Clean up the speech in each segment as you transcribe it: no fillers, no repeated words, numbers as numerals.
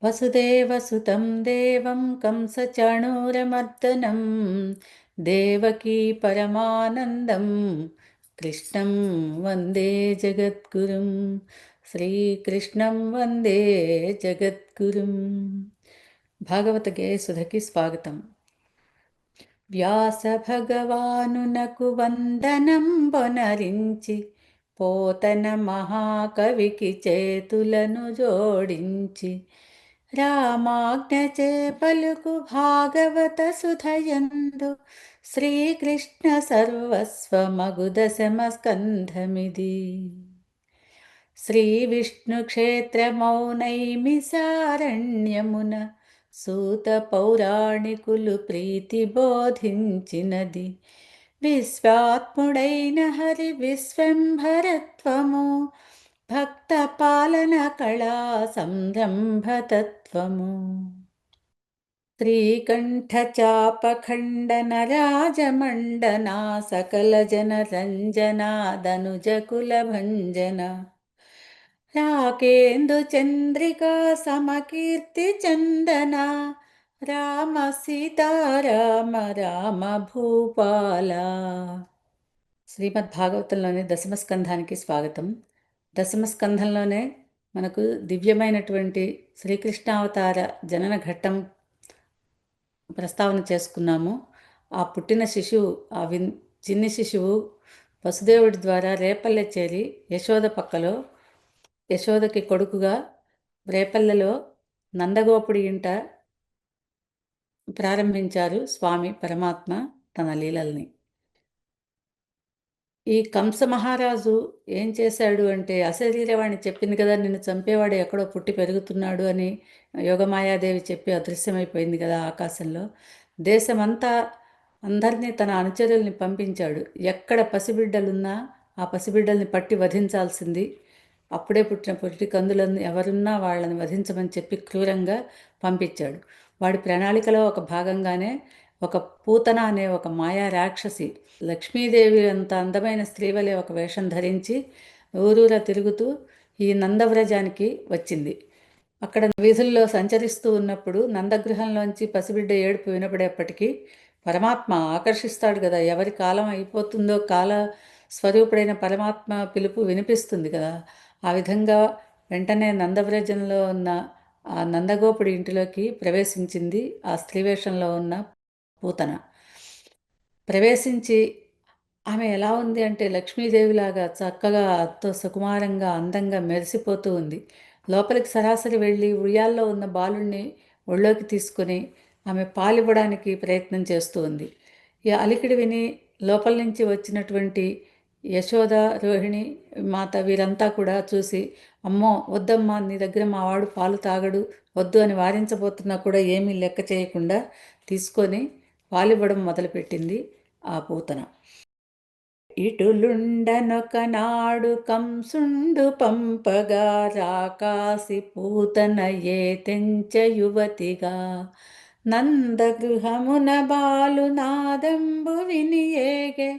వసుదేవసుతం దేవం కంసచాణూరమర్దనం దేవకీ పరమానందం కృష్ణం వందే జగద్గురుం. శ్రీకృష్ణం వందే జగద్గురుం. భాగవత గేయసుధకి స్వాగతం. వ్యాస భగవానునకు వందనం బొనరించి పోతన మహాకవికి చేతులను జోడించి రామాజ్ఞచే పలుకు భాగవత సుధయందు శ్రీకృష్ణ సర్వస్వమగు దశమ స్కంధమిది. శ్రీ విష్ణు క్షేత్రమౌనైమిసారణ్యమున సూత పౌరాణికులు ప్రీతి బోధించినది. విశ్వాత్ముడైన హరి విశ్వంభరత్వము భక్త పాలన కళా సంరంభతత్వము. శ్రీకంఠ చాపఖండన రాజమండనా సకల జన రంజనా ధనుజకుల భంజన రాకేందు చంద్రికా సమకీర్తి చందన రామ సీతారామ రామ భూపాల. శ్రీమద్ భాగవతంలోని దశమస్కంధానికి స్వాగతం. దశమస్కంధంలోనే మనకు దివ్యమైనటువంటి శ్రీకృష్ణావతార జనన ఘట్టం ప్రస్తావన చేసుకున్నాము. ఆ పుట్టిన శిశువు, చిన్ని శిశువు వసుదేవుడి ద్వారా రేపల్లె చేరి యశోద పక్కలో, యశోదకి కొడుకుగా రేపల్లెలో నందగోపుడి ఇంట ప్రారంభించారు స్వామి పరమాత్మ తన లీలల్ని. ఈ కంస మహారాజు ఏం చేశాడు అంటే, అశరీరవాణి చెప్పింది కదా, నిన్ను చంపేవాడు ఎక్కడో పుట్టి పెరుగుతున్నాడు అని యోగమాయాదేవి చెప్పి అదృశ్యమైపోయింది కదా ఆకాశంలో. దేశమంతా అందరినీ తన అనుచరుల్ని పంపించాడు. ఎక్కడ పసిబిడ్డలున్నా ఆ పసిబిడ్డల్ని పట్టి వధించాల్సింది. అప్పుడే పుట్టిన పుట్టి కందులను ఎవరున్నా వాళ్ళని వధించమని చెప్పి క్రూరంగా పంపించాడు. వాడి ప్రణాళికలో ఒక భాగంగానే ఒక పూతన అనే ఒక మాయా రాక్షసి లక్ష్మీదేవి అంత అందమైన స్త్రీవలే ఒక వేషం ధరించి ఊరూరా తిరుగుతూ ఈ నందవ్రజానికి వచ్చింది. అక్కడ వీధుల్లో సంచరిస్తూ ఉన్నప్పుడు నందగృహంలోంచి పసిబిడ్డ ఏడుపు వినపడేప్పటికీ పరమాత్మ ఆకర్షిస్తాడు కదా, ఎవరి కాలం అయిపోతుందో కాల స్వరూపుడైన పరమాత్మ పిలుపు వినిపిస్తుంది కదా. ఆ విధంగా వెంటనే నందవ్రజంలో ఉన్న ఆ నందగోపుడి ఇంటిలోకి ప్రవేశించింది ఆ స్త్రీవేషంలో ఉన్న పూతన. ప్రవేశించి ఆమె ఎలా ఉంది అంటే లక్ష్మీదేవిలాగా చక్కగా ఎంతో సుకుమారంగా అందంగా మెరిసిపోతూ ఉంది. లోపలికి సరాసరి వెళ్ళి ఉయ్యాల్లో ఉన్న బాలుణ్ణి ఒళ్ళోకి తీసుకొని ఆమె పాలివ్వడానికి ప్రయత్నం చేస్తూ ఉంది. ఈ అలికిడి విని లోపల నుంచి వచ్చినటువంటి యశోద, రోహిణి మాత వీరంతా కూడా చూసి, అమ్మో వద్దమ్మా, నీ దగ్గర మా వాడు పాలు తాగడు, వద్దు అని వారించబోతున్నా కూడా ఏమీ లెక్క చేయకుండా తీసుకొని పాలివ్వడం మొదలుపెట్టింది ఆ పూతన. ఇటులుండనొకనాడు కంసుండు పంపగా రాకాసి పూతనయే తెంచ యువతిగా నందగృహమున బాలు నాదంబు వినియేగే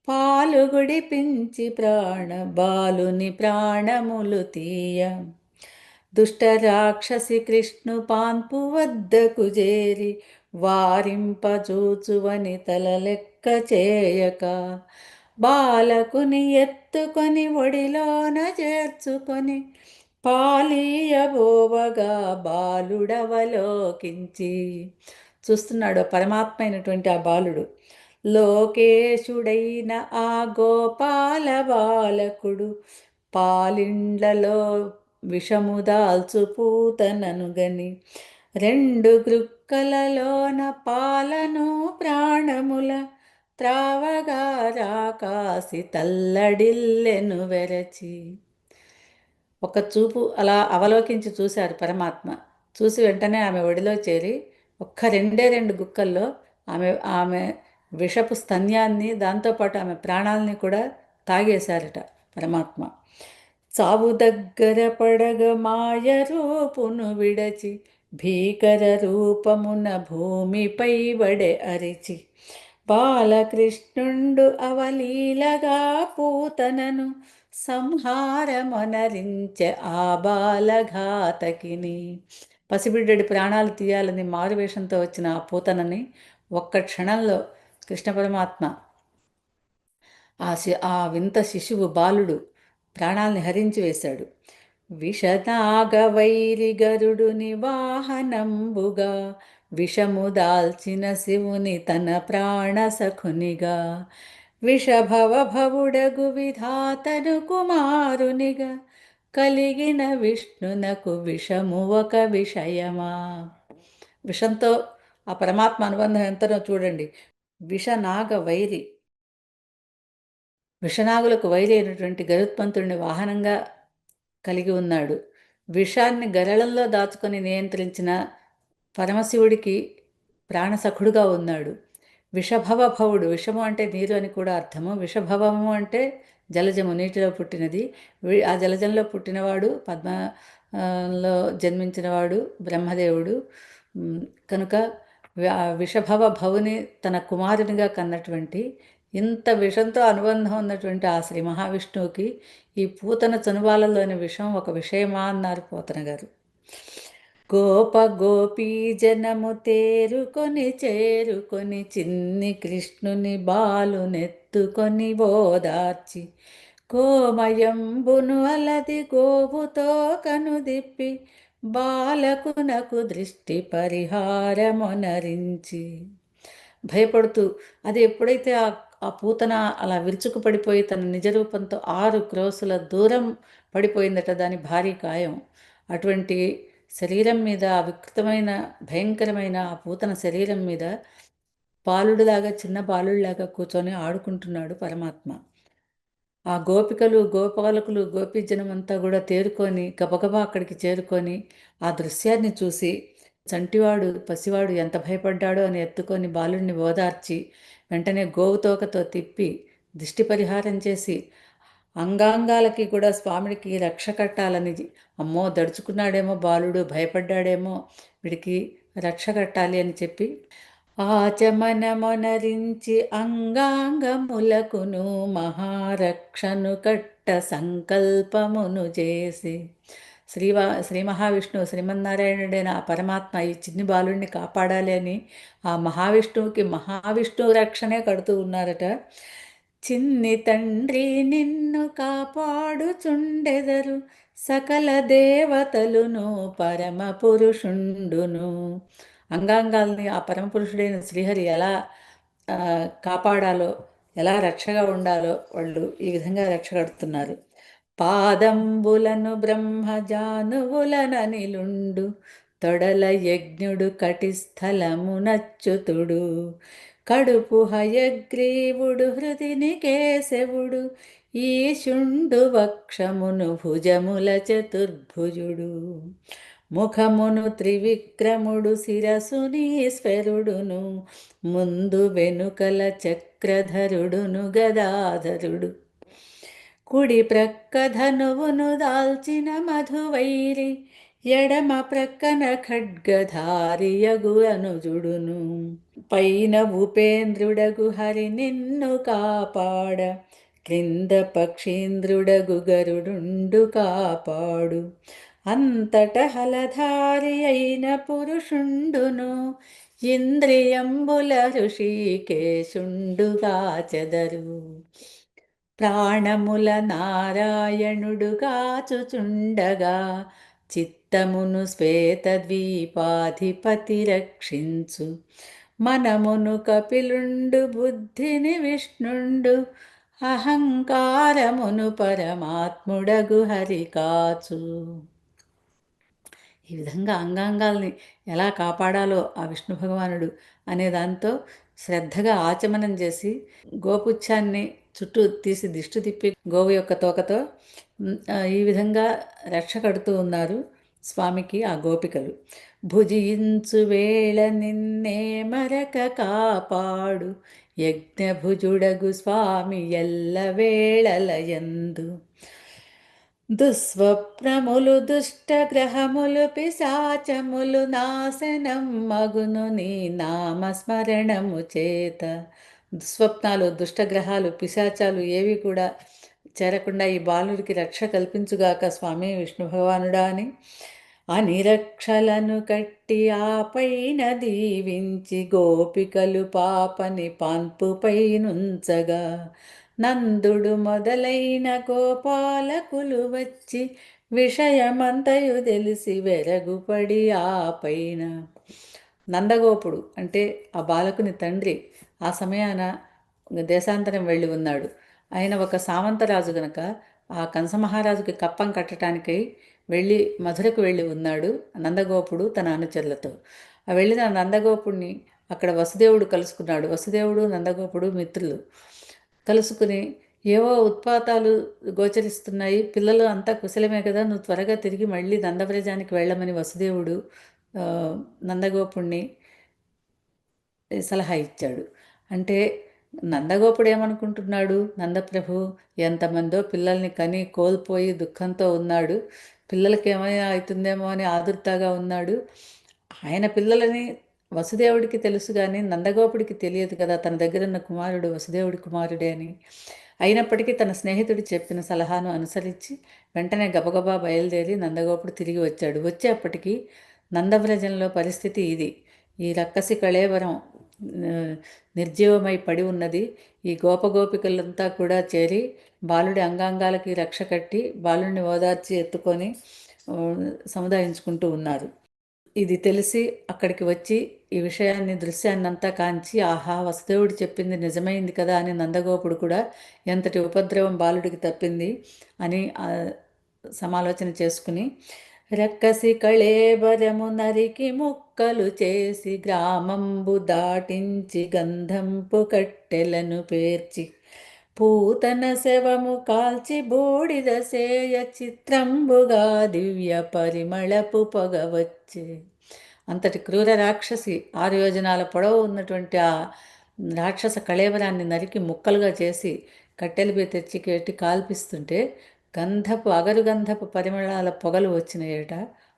పాలు గుడిపించి బాలుని ప్రాణములు తీయ దుష్ట రాక్షసి కృష్ణు పాన్పు వద్దకు చేరి వారింపజూచువని తల లెక్క చేయక బాలకుని ఎత్తుకొని ఒడిలోన చేర్చుకొని పాలీయబోవగా బాలుడవలోకించి చూస్తున్నాడు పరమాత్మ అయినటువంటి ఆ బాలుడు. లోకేశుడైన ఆ గోపాల బాలకుడు పాలిండ్లలో విషము దాల్చు పూతనను గని రెండు గృక్కలలోన పాలను ప్రాణముల త్రావగా రాకాసి తల్లడిల్లెను వెరచి. ఒక చూపు అలా అవలోకించి చూశారు పరమాత్మ. చూసి వెంటనే ఆమె ఒడిలో చేరి ఒక్క రెండు గుక్కల్లో ఆమె విషపు స్తన్యాన్ని, దాంతోపాటు ఆమె ప్రాణాలని కూడా తాగేశారట పరమాత్మ. చావు దగ్గర పడగ మాయ రూపును విడచి భీకర రూపమున భూమిపై వడె అరిచి బాలకృష్ణుండు అవలీలగా పూతనను సంహారమొనరించె ఆ బాలఘాతకిని. పసిబిడ్డడి ప్రాణాలు తీయాలని మారువేషంతో వచ్చిన ఆ పూతనని ఒక్క క్షణంలో కృష్ణ పరమాత్మ ఆ వింత శిశువు బాలుడు ప్రాణాల్ని హరించి వేశాడు. విషనాగవైరి గరుడుని వాహనంబుగా విషము దాల్చిన శివుని తన ప్రాణ సఖునిగా విషభవ భవుడగు విధాతను కుమారునిగా కలిగిన విష్ణునకు విషము ఒక విషయమా. విషంతో ఆ పరమాత్మ అనుబంధం ఎంతనో చూడండి. విషనాగ వైరి, విషనాగులకు వైరి అయినటువంటి గరుత్మంతుడిని వాహనంగా కలిగి ఉన్నాడు. విషాన్ని గరళంలో దాచుకొని నియంత్రించిన పరమశివుడికి ప్రాణసఖుడుగా ఉన్నాడు. విషభవ భవుడు, విషము అంటే నీరు అని కూడా అర్థము. విషభవము అంటే జలజము, నీటిలో పుట్టినది. ఆ జలజంలో పుట్టినవాడు పద్మలో జన్మించినవాడు బ్రహ్మదేవుడు. కనుక విషభవ భవుని తన కుమారునిగా కన్నటువంటి ఇంత విషంతో అనుబంధం ఉన్నటువంటి ఆ శ్రీ మహావిష్ణువుకి ఈ పూతన చనుబాలలోని విషం ఒక విషయమా అన్నారు పోతన గారు. గోప గోపీ జనము తేరుకొని చేరుకొని చిన్ని కృష్ణుని బాలునెత్తుకొని ఓదార్చి కోమయంబును అలది గోవుతో కనుదిప్పి బాలకునకు దృష్టి పరిహారమొనరించి భయపడుతూ అది ఎప్పుడైతే ఆ పూతన అలా విరుచుకు పడిపోయి తన నిజరూపంతో 6 క్రోసుల దూరం పడిపోయిందట దాని భారీ కాయం. అటువంటి శరీరం మీద, ఆ వికృతమైన భయంకరమైన ఆ పూతన శరీరం మీద బాలుడిలాగా, చిన్న బాలుడిలాగా కూర్చొని ఆడుకుంటున్నాడు పరమాత్మ. ఆ గోపికలు, గోపాలకులు, గోపీజనం అంతా కూడా తేరుకొని గబగబా అక్కడికి చేరుకొని ఆ దృశ్యాన్ని చూసి చంటివాడు, పసివాడు ఎంత భయపడ్డాడో అని ఎత్తుకొని బాలుడిని ఓదార్చి వెంటనే గోవుతోకతో తిప్పి దిష్టి పరిహారం చేసి అంగాంగాలకి కూడా స్వామిడికి రక్ష కట్టాలని, అమ్మో దడుచుకున్నాడేమో బాలుడు, భయపడ్డాడేమో, వీడికి రక్ష కట్టాలి అని చెప్పి ఆచమనమొనరించి అంగాంగములకును మహారక్షను కట్ట సంకల్పమును చేసి శ్రీ మహావిష్ణువు శ్రీమన్నారాయణుడైన ఆ పరమాత్మ ఈ చిన్ని బాలుడిని కాపాడాలి అని ఆ మహావిష్ణువుకి మహావిష్ణువు రక్షణే కడుతూ ఉన్నారట. చిన్ని తండ్రి నిన్ను కాపాడుచుండెదరు సకల దేవతలును పరమ పురుషుండును. అంగాంగాల్ని ఆ పరమపురుషుడైన శ్రీహరి ఎలా కాపాడాలో, ఎలా రక్షగా ఉండాలో వాళ్ళు ఈ విధంగా రక్ష కడుతున్నారు. పాదంబులను బ్రహ్మజానువులననిలుండు తొడల యజ్ఞుడు కటిస్థలమునచ్యుతుడు కడుపు హయగ్రీవుడు హృదిని కేశవుడు ఈశుండు వక్షమును భుజముల చతుర్భుజుడు ముఖమును త్రివిక్రముడు శిరసునీశ్వరుడును ముందు వెనుకల చక్రధరుడును గదాధరుడు కుడి ప్రక్క ధనువును దాల్చిన మధువైరి ఎడమ ప్రక్కన ఖడ్గధారియగు అనుజుడును పైన ఉపేంద్రుడగు హరి నిన్ను కాపాడ క్రింద పక్షీంద్రుడగు గరుడుండు కాపాడు అంతట హలధారి అయిన పురుషుండును ఇంద్రియంబుల ఋషికేశుండుగా చెదరు ప్రాణముల నారాయణుడు గాచుచుండగా చిత్తమును శ్వేతద్వీపాధిపతి రక్షించు మనమును కపిలుండు బుద్ధిని విష్ణుండు అహంకారమును పరమాత్ముడగు హరి కాచు. ఈ విధంగా అంగాంగాల్ని ఎలా కాపాడాలో ఆ విష్ణు భగవానుడు అనే దాంతో శ్రద్ధగా ఆచమనం చేసి గోపుచ్ఛాన్ని చుట్టూ తీసి దిష్టి తిప్పి గోవు యొక్క తోకతో ఈ విధంగా రక్ష కడుతూ ఉన్నారు స్వామికి ఆ గోపికలు. భుజించు వేళ నిన్నే మరక కాపాడు యజ్ఞభుజుడగు స్వామి ఎల్ల వేళలయందు దుస్వప్నములు దుష్టగ్రహములు పిశాచములు నాశనం మగును నీ నామస్మరణము చేత. దుస్వప్నాలు, దుష్టగ్రహాలు, పిశాచాలు ఏవి కూడా చేరకుండా ఈ బాలుడికి రక్ష కల్పించుగాక స్వామి విష్ణు భగవానుడా అని అనిరక్షలను కట్టి ఆపైన దీవించి గోపికలు పాపని పాన్పుపై నుంచగా నందుడు మొదలైన గోపాలకులు వచ్చి విషయమంతయు తెలిసి వెరగుపడి ఆపైన. నందగోపుడు అంటే ఆ బాలకుని తండ్రి ఆ సమయాన దేశాంతరం వెళ్ళి ఉన్నాడు. ఆయన ఒక సామంతరాజు గనక ఆ కంసమహారాజుకి కప్పం కట్టడానికై వెళ్ళి మధురకు వెళ్ళి ఉన్నాడు నందగోపుడు తన అనుచరులతో. ఆ వెళ్ళిన నందగోపుడిని అక్కడ వసుదేవుడు కలుసుకున్నాడు. వసుదేవుడు నందగోపుడు మిత్రులు కలుసుకుని ఏవో ఉత్పాతాలు గోచరిస్తున్నాయి, పిల్లలు అంతా కుశలమే కదా, నువ్వు త్వరగా తిరిగి మళ్ళీ నందవ్రజానికి వెళ్ళమని వసుదేవుడు నందగోపుణ్ణి సలహా ఇచ్చాడు. అంటే నందగోపుడు ఏమనుకుంటున్నాడు, నందప్రభు ఎంతమందో పిల్లల్ని కని కోల్పోయి దుఃఖంతో ఉన్నాడు, పిల్లలకి ఏమైనా అవుతుందేమో అని ఆదుర్దాగా ఉన్నాడు. ఆయన పిల్లలని వసుదేవుడికి తెలుసు కానీ నందగోపుడికి తెలియదు కదా తన దగ్గర ఉన్న కుమారుడు వసుదేవుడి కుమారుడే అని. అయినప్పటికీ తన స్నేహితుడు చెప్పిన సలహాను అనుసరించి వెంటనే గబగబా బయలుదేరి నందగోపుడు తిరిగి వచ్చాడు. వచ్చేప్పటికీ నందవ్రజంలో పరిస్థితి ఇది. ఈ రక్కసి కళేవరం నిర్జీవమై పడి ఉన్నది. ఈ గోపగోపికలంతా కూడా చేరి బాలుడి అంగాంగాలకి రక్ష కట్టి బాలుడిని ఓదార్చి ఎత్తుకొని సముదాయించుకుంటూ ఉన్నారు. ఇది తెలిసి అక్కడికి వచ్చి ఈ విషయాన్ని దృశ్యాన్నంతా కాంచి ఆహా వసుదేవుడు చెప్పింది నిజమైంది కదా అని నందగోపుడు కూడా ఎంతటి ఉపద్రవం బాలుడికి తప్పింది అని సమాలోచన చేసుకుని రక్కసి కళేబరము నరికి ముక్కలు చేసి గ్రామంబు దాటించి గంధంపు కట్టెలను పేర్చి పూతన శవము కాల్చి బూడిద సేయ చిత్రంబుగా దివ్య పరిమళపు పొగవచ్చే. అంతటి క్రూర రాక్షసి 6 యోజనాల పొడవు ఉన్నటువంటి ఆ రాక్షస కళేవరాన్ని నరికి ముక్కలుగా చేసి కట్టెలు తెచ్చి పెట్టి కాల్పిస్తుంటే అగరుగంధపు పరిమళాల పొగలు వచ్చినాయట.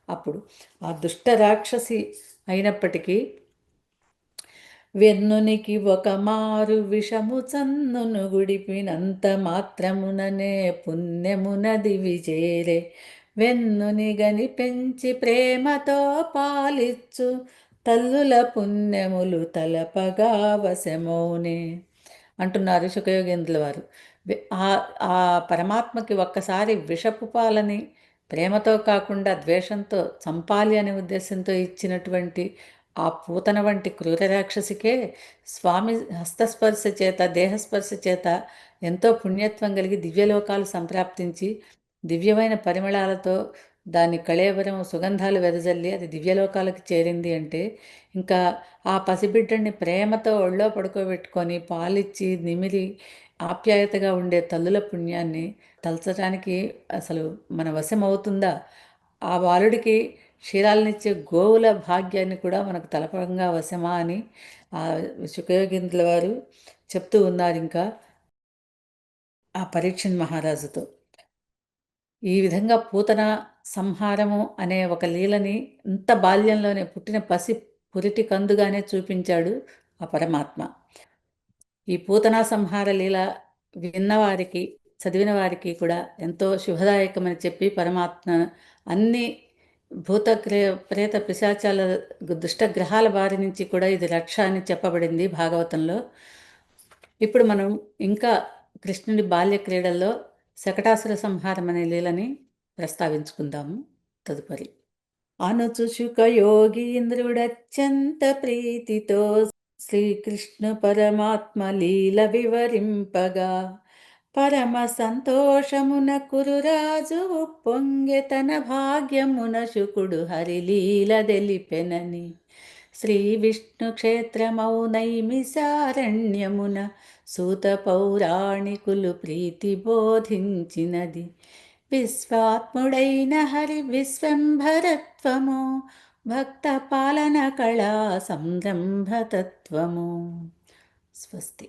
అప్పుడు ఆ దుష్ట రాక్షసి అయినప్పటికీ వెన్నునికి ఒక మారు విషము చన్నును గుడిపినంత మాత్రముననే పుణ్యమునది విజేరే వెన్నుని గని పెంచి ప్రేమతో పాలిచ్చు తల్లుల పుణ్యములు తలపగా వశమౌనే అంటున్నారు శుకయోగేంద్రుల వారు. ఆ పరమాత్మకి ఒక్కసారి విషపు పాలని ప్రేమతో కాకుండా ద్వేషంతో చంపాలి అనే ఉద్దేశంతో ఇచ్చినటువంటి ఆ పూతన వంటి క్రూర రాక్షసికే స్వామి హస్తస్పర్శ చేత దేహస్పర్శ చేత ఎంతో పుణ్యత్వం కలిగి దివ్యలోకాలు సంప్రాప్తించి దివ్యమైన పరిమళాలతో దాని కళేవరం సుగంధాలు వెదజల్లి అది దివ్యలోకాలకు చేరింది అంటే ఇంకా ఆ పసిబిడ్డని ప్రేమతో ఒళ్ళో పడుకోబెట్టుకొని పాలిచ్చి నిమిరి ఆప్యాయతగా ఉండే తల్లుల పుణ్యాన్ని తలచడానికి అసలు మన వశం అవుతుందా? ఆ బాలుడికి క్షీరాలనిచ్చే గోవుల భాగ్యాన్ని కూడా మనకు తలపంగా వశమా అని శుకయోగేంద్రుల వారు చెప్తూ ఉన్నారు ఇంకా ఆ పరీక్షణ్ మహారాజుతో. ఈ విధంగా పూతన సంహారము అనే ఒక లీలని ఇంత బాల్యంలోనే పుట్టిన పురిటి కందుగానే చూపించాడు ఆ పరమాత్మ. ఈ పూతనా సంహార లీల విన్నవారికి చదివిన వారికి కూడా ఎంతో శుభదాయకమని చెప్పి పరమాత్మ అన్ని ప్రేత పిశాచాల దుష్టగ్రహాల బారి నుంచి కూడా ఇది రక్ష అని చెప్పబడింది భాగవతంలో. ఇప్పుడు మనం ఇంకా కృష్ణుడి బాల్య క్రీడల్లో శకటాసుర సంహారం అనే లీలని ప్రస్తావించుకుందాము తదుపరి. అనుచు శుక యోగీంద్రుడత్యంత ప్రీతితో శ్రీకృష్ణ పరమాత్మ లీల వివరింపగా పరమ సంతోషమున కురురాజు పొంగె తన భాగ్యమున శుకుడు హరిలీల దెలిపెనని శ్రీ విష్ణు క్షేత్రమౌ నైమిసారణ్యమున సూత పౌరాణికులు ప్రీతి బోధించినది విశ్వాత్ముడైన హరి విశ్వంభరత్వము భక్త పాలన కళా సంరంభతత్వము. స్వస్తి.